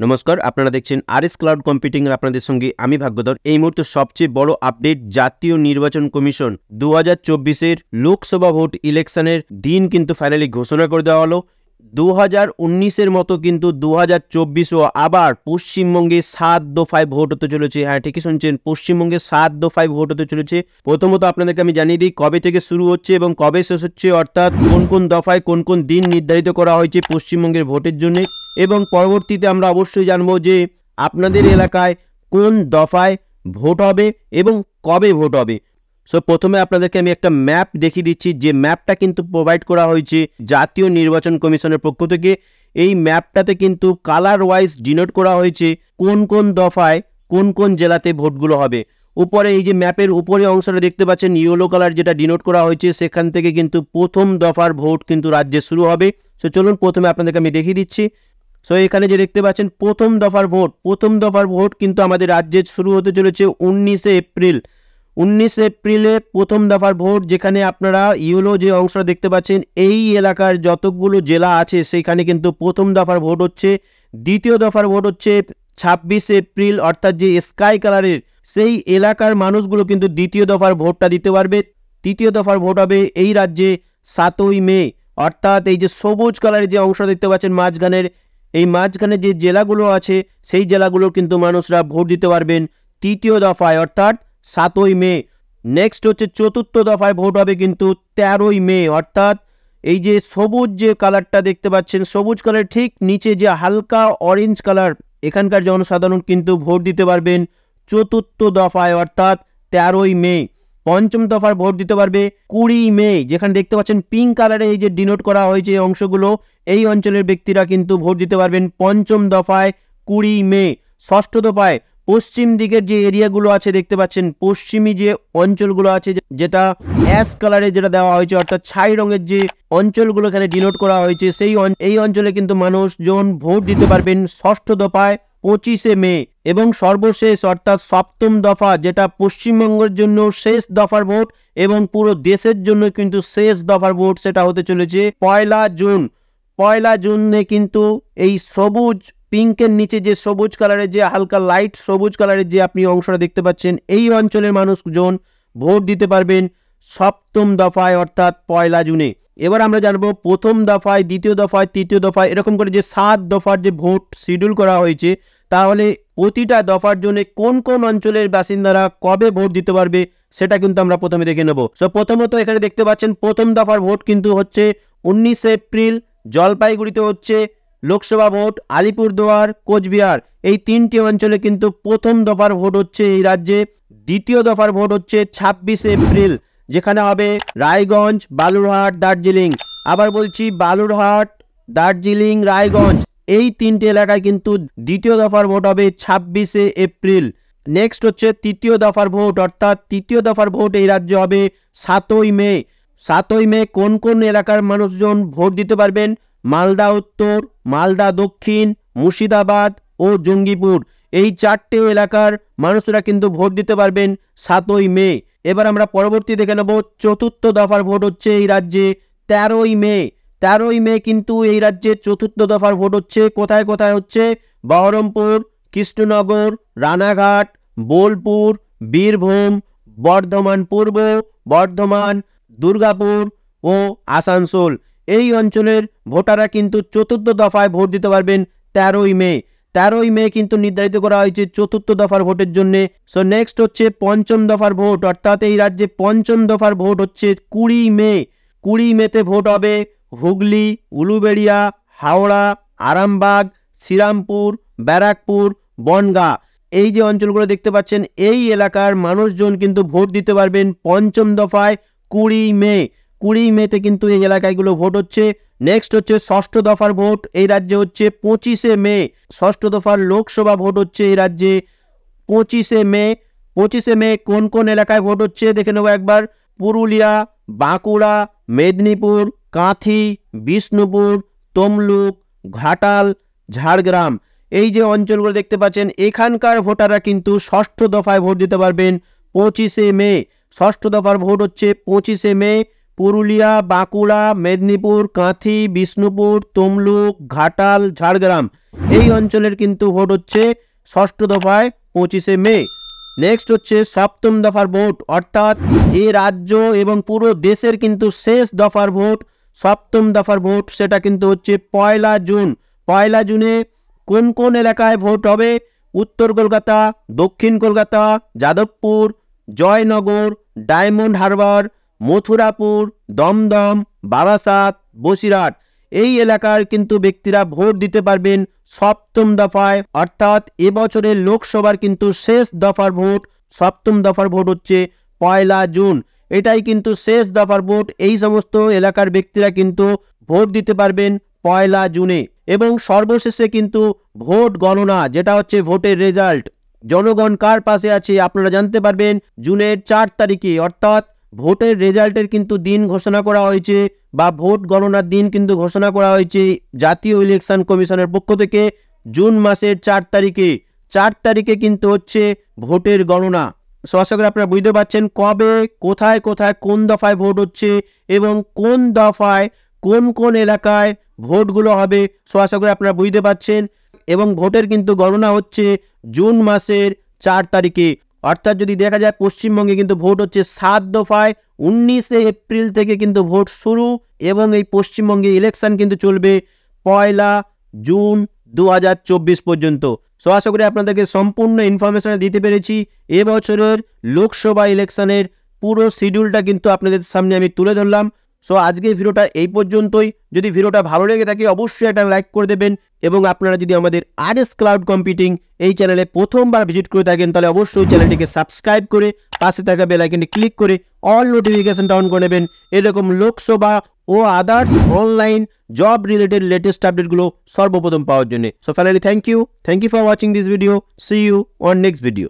নমস্কার, আপনারা দেখছেন আরএস ক্লাউড কম্পিউটিং এর আপনাদের সঙ্গে আমি ভাগ্যধর। এই মুহূর্তে সবচেয়ে বড় আপডেট, জাতীয় নির্বাচন কমিশন 2024-এর লোকসভা ভোট ইলেকশনের দিন কিন্তু ফাইনালি ঘোষণা করে দেওয়া হলো। 2019-এর মতো কিন্তু 2024ও আবার পশ্চিমবঙ্গে 7 দফায় ভোট হতে চলেছে। হ্যাঁ, ঠিকই শুনছেন, পশ্চিমবঙ্গে 7 দফায় ভোট হতে চলেছে। প্রথমত আপনাদেরকে আমি জানিয়ে দিই কবে থেকে শুরু হচ্ছে এবং কবে শেষ হচ্ছে, অর্থাৎ কোন কোন দফায় কোন কোন দিন নির্ধারিত করা হয়েছে পশ্চিমবঙ্গের ভোটের জন্য। এবং পরবর্তীতে আমরা অবশ্যই জানবো যে আপনাদের এলাকায় কোন দফায় ভোট হবে এবং কবে ভোট হবে। সো প্রথমে আপনাদেরকে আমি একটা ম্যাপ দেখিয়ে দিচ্ছি, যে ম্যাপটা কিন্তু প্রোভাইড করা হয়েছে জাতীয় নির্বাচন কমিশনের পক্ষ থেকে। এই ম্যাপটাতে কিন্তু কালার ওয়াইজ ডিনোট করা হয়েছে কোন কোন দফায় কোন কোন জেলাতে ভোটগুলো হবে। উপরে এই যে ম্যাপের উপরে অংশটা দেখতে পাচ্ছেন ইয়েলো কালার যেটা ডিনোট করা হয়েছে, সেখান থেকে কিন্তু প্রথম দফার ভোট কিন্তু রাজ্যে শুরু হবে। সো চলুন প্রথমে আপনাদেরকে আমি দেখিয়ে দিচ্ছি। সো এখানে যে দেখতে পাচ্ছেন প্রথম দফার ভোট কিন্তু আমাদের রাজ্যে শুরু হতে চলেছে 19 এপ্রিল। 19 এপ্রিলে প্রথম দফার ভোট, যেখানে আপনারা ইয়েলো যে অংশটা দেখতে পাচ্ছেন এই এলাকার যতগুলো জেলা আছে সেখানে কিন্তু প্রথম দফার ভোট হচ্ছে। দ্বিতীয় দফার ভোট হচ্ছে 26 এপ্রিল, অর্থাৎ যে স্কাই কালারের সেই এলাকার মানুষগুলো কিন্তু দ্বিতীয় দফার ভোটটা দিতে পারবে। তৃতীয় দফার ভোট হবে এই রাজ্যে 7ই মে, অর্থাৎ এই যে সবুজ কালারের যে অংশ দেখতে পাচ্ছেন মাঝখানে যে জেলাগুলো আছে সেই জেলাগুলো কিন্তু মানুষরা ভোট দিতে পারবেন তৃতীয় দফায়, অর্থাৎ 7ই মে। নেক্সট হচ্ছে চতুর্থ দফায় ভোট হবে কিন্তু 13ই মে, অর্থাৎ এই যে সবুজ যে কালারটা দেখতে পাচ্ছেন, সবুজ কালার ঠিক নিচে যে হালকা অরেঞ্জ কালার, এখানকার জনসাধারণ কিন্তু ভোট দিতে পারবেন চতুর্থ দফায়, অর্থাৎ 13ই মে। পঞ্চম দফার ভোট দিতে পারবে 20 মে, যেখানে দেখতে পাচ্ছেন পিঙ্ক কালারে এই যে ডিনোট করা হয়েছে এই অংশগুলো, এই অঞ্চলের ব্যক্তিরা কিন্তু ভোট দিতে পারবেন পঞ্চম দফায় 20 মে। ষষ্ঠ দফায় পশ্চিম দিকের যে এরিয়াগুলো আছে দেখতে পাচ্ছেন, পশ্চিমী যে অঞ্চলগুলো আছে যেটা অ্যাশ কালারে যেটা দেওয়া হয়েছে, অর্থাৎ ছাই রঙের যে অঞ্চলগুলো এখানে ডিনোট করা হয়েছে, এই অঞ্চলে কিন্তু মানুষজন ভোট দিতে পারবেন ষষ্ঠ দফায় 25 মে। এবং সর্বশেষ অর্থাৎ সপ্তম দফা, যেটা পশ্চিমবঙ্গের জন্য শেষ দফার ভোট এবং পুরো দেশের জন্য কিন্তু শেষ দফার ভোট, সেটা হতে চলেছে 1 জুন। 1 জুনে কিন্তু এই সবুজ পিঙ্কের নিচে যে সবুজ কালারের যে হালকা লাইট সবুজ কালারের যে আপনি অংশটা দেখতে পাচ্ছেন, এই অঞ্চলের মানুষজন ভোট দিতে পারবেন সপ্তম দফায়, অর্থাৎ 1 জুনে। এবার আমরা জানবো প্রথম দফায়, দ্বিতীয় দফায়, তৃতীয় দফায় এরকম করে যে 7 দফার যে ভোট শিডিউল করা হয়েছে, তাহলে প্রতিটা দফার জন্য কোন কোন অঞ্চলের বাসিন্দারা কবে ভোট দিতে পারবে সেটা কিন্তু আমরা প্রথমে দেখে নেব। সো প্রথমত এখানে দেখতে পাচ্ছেন প্রথম দফার ভোট কিন্তু হচ্ছে 19 এপ্রিল জলপাইগুড়িতে হচ্ছে লোকসভা ভোট। আলিপুরদুয়ার, কোচবিহার এই 3টি অঞ্চলে কিন্তু প্রথম দফার ভোট হচ্ছে এই রাজ্যে। দ্বিতীয় দফার ভোট হচ্ছে 26 এপ্রিল, যেখানে হবে রায়গঞ্জ, বালুরহাট, দার্জিলিং। আবার বলছি বালুরহাট, দার্জিলিং, রায়গঞ্জ এই 3টে এলাকায় কিন্তু দ্বিতীয় দফার ভোট হবে 26 এপ্রিল। নেক্সট হচ্ছে তৃতীয় দফার ভোট, অর্থাৎ তৃতীয় দফার ভোট এই রাজ্যে হবে 7ই মে। 7ই মে কোন কোন এলাকার মানুষজন ভোট দিতে পারবেন? মালদা উত্তর, মালদা দক্ষিণ, মুর্শিদাবাদ ও জঙ্গিপুর এই 4টে এলাকার মানুষরা কিন্তু ভোট দিতে পারবেন 7ই মে। এবার আমরা পরবর্তী দেখে নেব চতুর্থ দফার ভোট হচ্ছে এই রাজ্যে 13ই মে। 13ই মে কিন্তু এই রাজ্যে চতুর্থ দফার ভোট হচ্ছে কোথায় কোথায় হচ্ছে? বহরমপুর, কৃষ্ণনগর, রানাঘাট, বোলপুর, বীরভূম, বর্ধমান পূর্ব, বর্ধমান, দুর্গাপুর ও আসানসোল এই অঞ্চলের ভোটাররা কিন্তু চতুর্থ দফায় ভোট দিতে পারবেন 13ই মে। 13ই মে কিন্তু নির্ধারিত করা হয়েছে চতুর্থ দফার ভোটের জন্য। সো নেক্সট হচ্ছে পঞ্চম দফার ভোট, অর্থাৎ এই রাজ্যে পঞ্চম দফার ভোট হচ্ছে 20 মে। 20 মেতে ভোট হবে হুগলি, উলুবেড়িয়া, হাওড়া, আরামবাগ, শ্রীরামপুর, ব্যারাকপুর, বনগাঁ এই যে অঞ্চলগুলো দেখতে পাচ্ছেন, এই এলাকার মানুষজন কিন্তু ভোট দিতে পারবেন পঞ্চম দফায় 20 মে। 20 মেতে কিন্তু এই এলাকাগুলো ভোট হচ্ছে। নেক্সট হচ্ছে ষষ্ঠ দফার ভোট এই রাজ্যে হচ্ছে 25 মে। ষষ্ঠ দফার লোকসভা ভোট হচ্ছে এই রাজ্যে 25 মে। 25 মে কোন কোন এলাকায় ভোট হচ্ছে দেখে নেব একবার। পুরুলিয়া, বাঁকুড়া, মেদিনীপুর, কাঁথি, বিষ্ণুপুর, তমলুক, ঘাটাল, ঝাড়গ্রাম এই যে অঞ্চলগুলো দেখতে পাচ্ছেন, এখানকার ভোটাররা কিন্তু ষষ্ঠ দফায় ভোট দিতে পারবেন 25 মে। ষষ্ঠ দফার ভোট হচ্ছে 25 মে। পুরুলিয়া, বাঁকুড়া, মেদিনীপুর, কাঁথি, বিষ্ণুপুর, তমলুক, ঘাটাল, ঝাড়গ্রাম এই অঞ্চলের কিন্তু ভোট হচ্ছে ষষ্ঠ দফায় 25শে মে। নেক্সট হচ্ছে সপ্তম দফার ভোট, অর্থাৎ এই রাজ্য এবং পুরো দেশের কিন্তু শেষ দফার ভোট, সপ্তম দফার ভোট, সেটা কিন্তু হচ্ছে 1 জুন। 1 জুনে কোন কোন এলাকায় ভোট হবে? উত্তর কলকাতা, দক্ষিণ কলকাতা, যাদবপুর, জয়নগর, ডায়মন্ড হারবার, মথুরাপুর, দমদম, বারাসাত, বসিরহাট এই এলাকার কিন্তু ব্যক্তিরা ভোট দিতে পারবেন সপ্তম দফায়, অর্থাৎ এবছরের লোকসভার কিন্তু শেষ দফার ভোট। সপ্তম দফার ভোট হচ্ছে 1 জুন, এটাই কিন্তু শেষ দফার ভোট। এই সমস্ত এলাকার ব্যক্তিরা কিন্তু ভোট দিতে পারবেন 1 জুনে। এবং সর্বশেষে কিন্তু ভোট গণনা, যেটা হচ্ছে ভোটের রেজাল্ট, জনগণ কার পাশে আছে আপনারা জানতে পারবেন জুনের 4 তারিখে, অর্থাৎ ভোটের রেজাল্টের কিন্তু দিন ঘোষণা করা হয়েছে বা ভোট গণনার দিন কিন্তু ঘোষণা করা হয়েছে জাতীয় ইলেকশন কমিশনের পক্ষ থেকে। জুন মাসের 4 তারিখে, 4 তারিখে কিন্তু হচ্ছে ভোটের গণনা। সো আশা করি আপনারা বুঝতে পারছেন কবে, কোথায় কোথায়, কোন দফায় ভোট হচ্ছে এবং কোন দফায় কোন কোন এলাকায় ভোটগুলো হবে। সো আশা করি আপনারা বুঝতে পারছেন। এবং ভোটের কিন্তু গণনা হচ্ছে জুন মাসের 4 তারিখে, অর্থাৎ যদি দেখা যায় পশ্চিমবঙ্গে কিন্তু ভোট হচ্ছে 7 দফায়। 19শে এপ্রিল থেকে কিন্তু ভোট শুরু এবং এই পশ্চিমবঙ্গে ইলেকশন কিন্তু চলবে 1 জুন 2024 পর্যন্ত। সো আশা করি আপনাদেরকে সম্পূর্ণ ইনফরমেশন দিতে পেরেছি। এবছরের লোকসভা ইলেকশনের পুরো শিডিউলটা কিন্তু আপনাদের সামনে আমি তুলে ধরলাম। সো আজকের ভিডিওটা এই পর্যন্তই। যদি ভিডিওটা ভালো লেগে থাকে অবশ্যই একটা লাইক করে দেবেন এবং আপনারা যদি আমাদের RS ক্লাউড কম্পিউটিং এই চ্যানেলে প্রথমবার ভিজিট করে থাকেন তাহলে অবশ্যই চ্যানেলটিকে সাবস্ক্রাইব করে পাশে থাকা বেল আইকনে ক্লিক করে অল নোটিফিকেশনটা অন করে নেবেন এরকম লোকসভা ও others online job related latest আপডেটগুলো সর্বপ্রথম পাওয়ার জন্য। So finally thank you for watching this video. See you on next video.